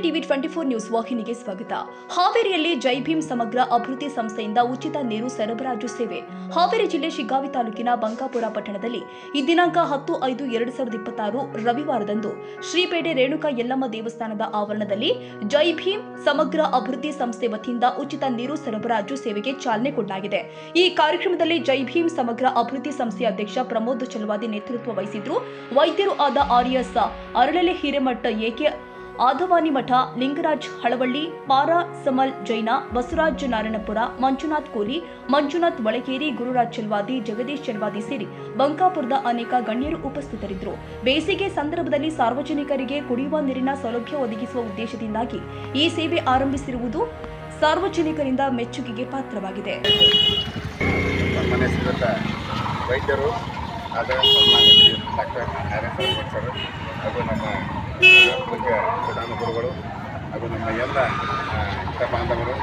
TV 24 news ವಾಹಿನಿಗೆ ಸ್ವಾಗತ. ಹಾವೇರಿಯಲ್ಲಿ ಜೈ ಭೀಮ್ ಸಮಗ್ರ ಅಭಿವೃದ್ಧಿ ಸಂಸ್ಥೆಯಿಂದ ಉಚಿತ ನೀರು ಸರಬರಾಜು ಸೇವೆ. ಹಾವೇರಿ ಜಿಲ್ಲೆ ಶಿಗ್ಗಾವಿ ತಾಲೂಕಿನ ಬಂಕಾಪುರ ಪಟ್ಟಣದಲ್ಲಿ ಈ ದಿನಾಂಕ 10/5/2026 ರವಿವಾರದಂದು ಶ್ರೀಪೇಟೆ ರೇಣುಕಾ ಯಲ್ಲಮ್ಮ ದೇವಸ್ಥಾನದ ಆವರಣದಲ್ಲಿ ಜೈ ಭೀಮ್ ಸಮಗ್ರ ಅಭಿವೃದ್ಧಿ ಸಂಸ್ಥೆ ವತಿಯಿಂದ ಉಚಿತ ನೀರು ಸರಬರಾಜು ಸೇವೆಗೆ ಚಾಲನೆ ಕೊಡಲಾಗಿದೆ. ಈ ಕಾರ್ಯಕ್ರಮದಲ್ಲಿ ಜೈ ಭೀಮ್ ಸಮಗ್ರ ಅಭಿವೃದ್ಧಿ ಸಂಸ್ಥೆಯ ಅಧ್ಯಕ್ಷ ಪ್ರಮೋದ್ ಚಲವಾದಿ ನೇತೃತ್ವ ವಹಿಸಿದ್ರು. ವೈದ್ಯರು ಆದ ಆರ್ಎಸ್ ಅರಳಲೆ ಹಿರೇಮಠ, ಎಕೆ ಆದವಾನಿ ಮಠ, ಲಿಂಗರಾಜ್ ಹಳವಳ್ಳಿ, ಪಾರಾ ಸಮಲ್ ಜೈನ, ಬಸವರಾಜ್ ನಾರಾಯಣಪುರ, ಮಂಜುನಾಥ್ ಕೋಲಿ, ಮಂಜುನಾಥ್ ಒಳಗೇರಿ, ಗುರುರಾಜ್ ಚಲ್ವಾದಿ, ಜಗದೀಶ್ ಚಲ್ವಾದಿ ಸೇರಿ ಬಂಕಾಪುರದ ಅನೇಕ ಗಣ್ಯರು ಉಪಸ್ಥಿತರಿದ್ದರು. ಬೇಸಿಗೆ ಸಂದರ್ಭದಲ್ಲಿ ಸಾರ್ವಜನಿಕರಿಗೆ ಕುಡಿಯುವ ನೀರಿನ ಸೌಲಭ್ಯ ಒದಗಿಸುವ ಉದ್ದೇಶದಿಂದಾಗಿ ಈ ಸೇವೆ ಆರಂಭಿಸಿರುವುದು ಸಾರ್ವಜನಿಕರಿಂದ ಮೆಚ್ಚುಗೆಗೆ ಪಾತ್ರವಾಗಿದೆ. ವೈದ್ಯರು ಆದ ಡಾಕ್ಟರ್ ಆರ್ಎಸ್ ಸರ್ ಹಾಗೂ ನಮ್ಮ ಪ್ರಧಾನ ಗುರುಗಳು ಹಾಗೂ ನಮ್ಮ ಎಲ್ಲ ಹಿತ ಬಾಂಧವರು,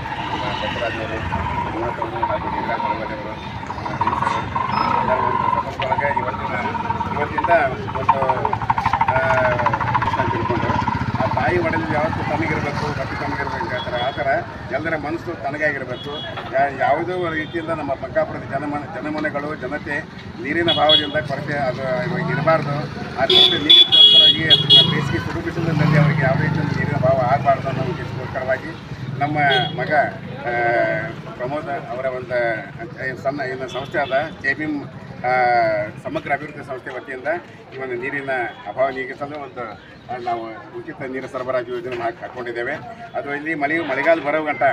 ಬಸವರಾಜವರು, ಮಂಜುನಾಥವರು ಹಾಗೂ ಲಿಂಗರಾಜ್ ಹಳವಳ್ಳಿಯವರು, ಎಲ್ಲರ ಒಂದು ಸಮರ್ಪಣೆಗೆ ಇವತ್ತಿಂದ ಒಂದು ತಿಳ್ಕೊಂಡು ಆ ತಾಯಿ ಒಡಲಿ ಯಾವತ್ತೂ ತನಗಿರಬೇಕು, ಗಟ್ಟಿ ತನಗಿರ್ಬೇಕು ಆ ಥರ ಎಲ್ಲರ ಮನಸ್ಸು ತನಗಾಗಿರಬೇಕು. ಯಾವುದೋ ರೀತಿಯಿಂದ ನಮ್ಮ ಬಂಕಾಪುರದ ಜನಮನೆಗಳು ಜನತೆ ನೀರಿನ ಭಾವದಿಂದ ಕೊರತೆ ಅದು ಇರಬಾರ್ದು. ಆ ಕೊರತೆ ನೀರಿಗೋಸ್ಕರವಾಗಿ ಬೇಸಿಗೆ ಸುಡು ಬಿಸಿಲಿನಲ್ಲಿ ಅವರಿಗೆ ಯಾವ ರೀತಿಯಿಂದ ನೀರಿನ ಭಾವ ಆಗಬಾರ್ದು ಅನ್ನೋ ಉದ್ದೇಶಕ್ಕೋಸ್ಕರವಾಗಿ ನಮ್ಮ ಮಗ ಪ್ರಮೋದ್ ಅವರ ಒಂದು ಸಣ್ಣ ಸಂಸ್ಥೆ ಆದ ಜೈ ಭೀಮ್ ಸಮಗ್ರ ಅಭಿವೃದ್ಧಿ ಸಂಸ್ಥೆ ವತಿಯಿಂದ ಈ ಒಂದು ನೀರಿನ ಅಭಾವ ನೀಗಿಸಲು ಒಂದು ನಾವು ಉಚಿತ ನೀರು ಸರಬರಾಜು ಯೋಜನೆ ಹಾಕ್ಕೊಂಡಿದ್ದೇವೆ. ಅದು ಇಲ್ಲಿ ಮಳೆಗಾಲ ಬರೋ ಗಂಟ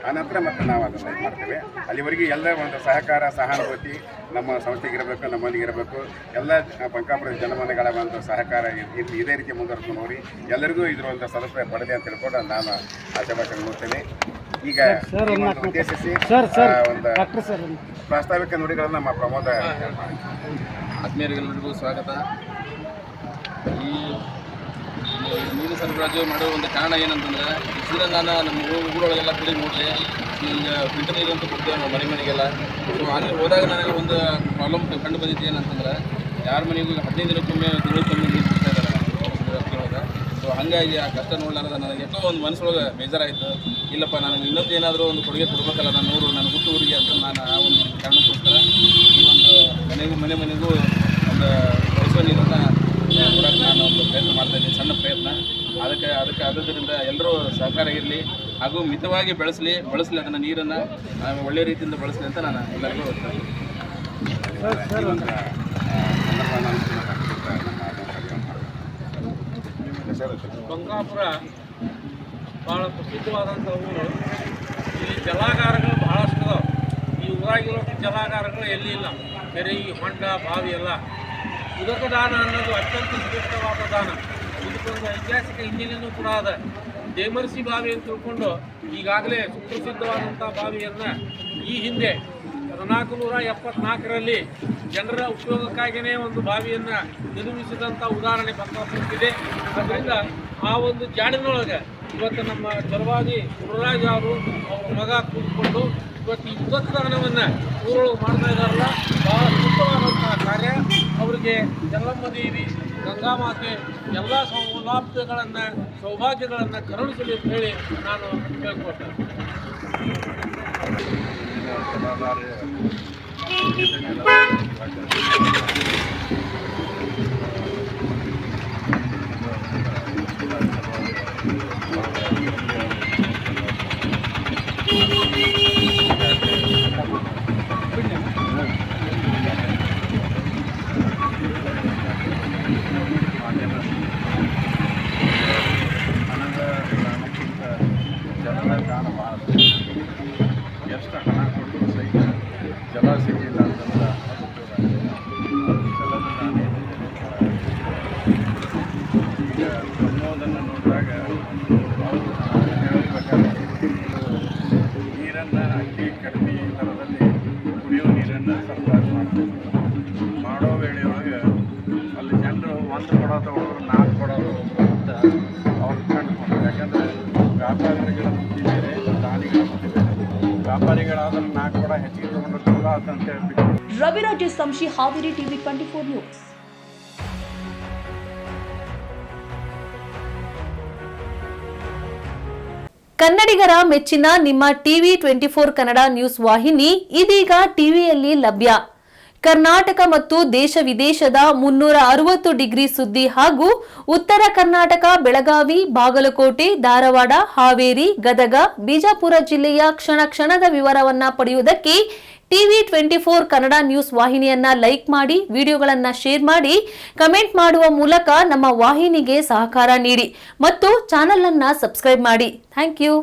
ಆನಂತರ ಮತ್ತು ನಾವು ಅದನ್ನು ಮಾಡ್ತೇವೆ. ಅಲ್ಲಿವರೆಗೆ ಎಲ್ಲ ಒಂದು ಸಹಕಾರ ಸಹಾನುಭೂತಿ ನಮ್ಮ ಸಂಸ್ಥೆಗಿರಬೇಕು, ನಮ್ಮಲ್ಲಿಗಿರಬೇಕು. ಎಲ್ಲ ಬಂಕಾಪುರದ ಜನಮನೆಗಳ ಒಂದು ಸಹಕಾರ ಇದೇ ರೀತಿ ಮುಂದುವರೆದು ನೋಡಿ ಎಲ್ಲರಿಗೂ ಇದರ ಒಂದು ಸದುಪಯೋಗ ಪಡೆದೆ ಅಂತ ತಿಳ್ಕೊಂಡು ನಾನು ಆಶಾಭಾಷಣ ನೋಡ್ತೇನೆ. ಈಗ ಉದ್ದೇಶಿಸಿ ಒಂದು ಪ್ರಾಸ್ತಾವಿಕ ನುಡಿಗಳನ್ನು ನಮ್ಮ ಪ್ರಮೋದ. ಆತ್ಮೀಯರಿಗೆಲ್ಲರಿಗೂ ಸ್ವಾಗತ. ಈ ನೀರು ಸರಬರಾಜು ಮಾಡೋ ಒಂದು ಕಾರಣ ಏನಂತಂದ್ರೆ, ಇದನ್ನ ನಾನು ನಮ್ಮ ಊರೊಳಗೆಲ್ಲ ಕುಡಿ ನೋಡಿದೆ. ಈಗ ಫಿಲ್ಟರ್ ನೀರು ಅಂತ ಕೊಡ್ತೇವೆ ನಾವು ಮನೆಗೆಲ್ಲ. ಸೊ ಅಲ್ಲಿ ಹೋದಾಗ ನನಗೆ ಒಂದು ಪ್ರಾಬ್ಲಮ್ ಕಂಡು ಬಂದಿದ್ದು ಏನಂತಂದ್ರೆ, ಯಾರ ಮನೆಗೂ 15 ದಿನಕ್ಕೊಮ್ಮೆ ತಿಂಗಳಿಗೊಮ್ಮೆ ನೀರು ಬಿಡ್ತಾ ಇದ್ದಾರೆ ಒಳಗೆ. ಸೊ ಹಾಗಾಗಿ ಆ ಕಷ್ಟ ನೋಡಲಾರದ ನನಗೆ ಎಷ್ಟೋ ಒಂದು ಮನಸ್ಸೊಳಗೆ ಬೇಜಾರಾಯಿತು. ಇಲ್ಲಪ್ಪ, ನನಗೆ ಇನ್ನೊಂದು ಏನಾದರೂ ಒಂದು ಕೊಡುಗೆ ಕೊಡಬೇಕಲ್ಲ ನನ್ನ ಹುಟ್ಟು ಊರಿಗೆ ಅಂತ ನಾನು ಆ ಒಂದು ಕಾರಣಕ್ಕೋಸ್ಕರ ಈ ಒಂದು ಮನೆಗೂ ಒಂದು ಬಳಸುವ ನೀರನ್ನು ಕೊಡೋಕ್ಕೆ ನಾನು ಒಂದು ಪ್ರಯತ್ನ ಮಾಡ್ತಾಯಿದ್ದೀನಿ, ಸಣ್ಣ ಪ್ರಯತ್ನ. ಅದಕ್ಕೆ ಆದ್ದರಿಂದ ಎಲ್ಲರೂ ಸಹಕಾರ ಇರಲಿ ಹಾಗೂ ಮಿತವಾಗಿ ಬಳಸಲಿ ಅದನ್ನು ನೀರನ್ನು ಒಳ್ಳೆಯ ರೀತಿಯಿಂದ ಬಳಸಲಿ ಅಂತ ನಾನು ಎಲ್ಲರಿಗೂ ಬಂಕಾಪುರ ಭಾಳ ಪ್ರಸಿದ್ಧವಾದಂಥ ಊರು. ಇಲ್ಲಿ ಜಲಾಗಾರಗಳು ಭಾಳಷ್ಟು ಇದಾವೆ. ಈ ಊರಾಗಿರೋ ಜಲಾಗಾರಗಳು ಎಲ್ಲಿ ಇಲ್ಲ. ಕೆರೆ, ಹೊಂಡ, ಬಾವಿ ಎಲ್ಲ. ಉದಕ ದಾನ ಅನ್ನೋದು ಅತ್ಯಂತ ಶ್ರೇಷ್ಠವಾದ ದಾನ. ಇದಕ್ಕೊಂದು ಐತಿಹಾಸಿಕ ಹಿನ್ನೆಲೆಯೂ ಕೂಡ ಅದ. ದೇಮರ್ಸಿ ಬಾವಿ ಅಂತ ತಿಳ್ಕೊಂಡು ಈಗಾಗಲೇ ಸುಪ್ರಸಿದ್ಧವಾದಂಥ ಬಾವಿಯನ್ನು ಈ ಹಿಂದೆ 1474ರಲ್ಲಿ ಜನರ ಉಪಯೋಗಕ್ಕಾಗಿಯೇ ಒಂದು ಬಾವಿಯನ್ನು ನಿರ್ಮಿಸಿದಂಥ ಉದಾಹರಣೆ ಬಂಕಾಪುರಕ್ಕಿದೆ. ಅದರಿಂದ ಆ ಒಂದು ಜಾಡಿನೊಳಗೆ ಇವತ್ತು ನಮ್ಮ ಚಲವಾದಿ ಗುರುರಾಜ್ ಅವರು ಅವ್ರ ಮಗ ಕೂತ್ಕೊಂಡು ಇವತ್ತು ಈ ಉದಕದಾನವನ್ನು ಊರೊಳಗೆ ಮಾಡ್ತಾ ಇದ್ದಾರಲ್ಲ, ಭಾಳ ಅದ್ಭುತವಾದಂಥ ಕಾರ್ಯ. ಅವರಿಗೆ ಯಲ್ಲಮ್ಮ ದೇವಿ, ಗಂಗಾಮಾತೆ ಎಲ್ಲ ಸೌಭಾಗ್ಯಗಳನ್ನು ಕರುಣಿಸಲಿ ಅಂತ ಹೇಳಿ ನಾನು ಕೇಳ್ಕೊಳ್ತೇನೆ. ಜನರ ದಾನ ಭಾಳ ಎಷ್ಟು ಹಣ ಕೊಟ್ಟರು ಸಹಿತ ಜಲ ಸಿಗಲಿಲ್ಲ ಅಂತಂದ್ರೆ ಈಗ ಪ್ರಮೋದನ್ನು ನೋಡಿದಾಗ ಅವರು ಹೇಳಬೇಕಾದ್ರೆ ನೀರನ್ನು ಅತಿ ಕಡಿಮೆ ದರದಲ್ಲಿ ಕುಡಿಯೋ ನೀರನ್ನು ಸರಬರಾಜು ಮಾಡೋ ವೇಳೆಯೊಳಗೆ ಅಲ್ಲಿ ಜನರು 1 ಕೊಡ ತಗೊಳ್ಳೋರು 4 ಕೊಡೋರು ಅಂತ ಅವ್ರು ಕಂಡುಕೊಂಡ್ರು. ಯಾಕಂದರೆ ವ್ಯಾಪಾರಿಗಳ ಬುದ್ಧಿ ಬೇರೆ, ದಾನಿಗಳ ಬುದ್ಧಿ ಬೇರೆ. ವ್ಯಾಪಾರಿಗಳಾದ್ರೆ 4 ಕೊಡ ಹೆಚ್ಚಿಗೆ ತಗೊಂಡ್ರೆ ಚಲೋ ಅಂತ ಹೇಳ್ಬಿಟ್ಟು. Raviraj Sanshi, Haveri TV 24 news. ಕನ್ನಡಿಗರ ಮೆಚ್ಚಿನ ನಿಮ್ಮ ಟಿವಿ 24 ಕನ್ನಡ ನ್ಯೂಸ್ ವಾಹಿನಿ ಇದೀಗ ಟಿವಿಯಲ್ಲಿ ಲಭ್ಯ. ಕರ್ನಾಟಕ ಮತ್ತು ದೇಶ ವಿದೇಶದ 360 ಡಿಗ್ರಿ ಸುದ್ದಿ ಹಾಗೂ ಉತ್ತರ ಕರ್ನಾಟಕ, ಬೆಳಗಾವಿ, ಬಾಗಲಕೋಟೆ, ಧಾರವಾಡ, ಹಾವೇರಿ, ಗದಗ, ಬಿಜಾಪುರ ಜಿಲ್ಲೆಯ ಕ್ಷಣ ಕ್ಷಣದ ವಿವರವನ್ನ ಪಡೆಯುವುದಕ್ಕೆ ಟಿವಿ 24 ಕನ್ನಡ ನ್ಯೂಸ್ ವಾಹಿನಿಯನ್ನ ಲೈಕ್ ಮಾಡಿ, ವಿಡಿಯೋಗಳನ್ನ ಶೇರ್ ಮಾಡಿ, ಕಮೆಂಟ್ ಮಾಡುವ ಮೂಲಕ ನಮ್ಮ ವಾಹಿನಿಗೆ ಸಹಕಾರ ನೀಡಿ ಮತ್ತು ಚಾನೆಲ್ ಅನ್ನ ಸಬ್ಸ್ಕ್ರೈಬ್ ಮಾಡಿ. Thank you.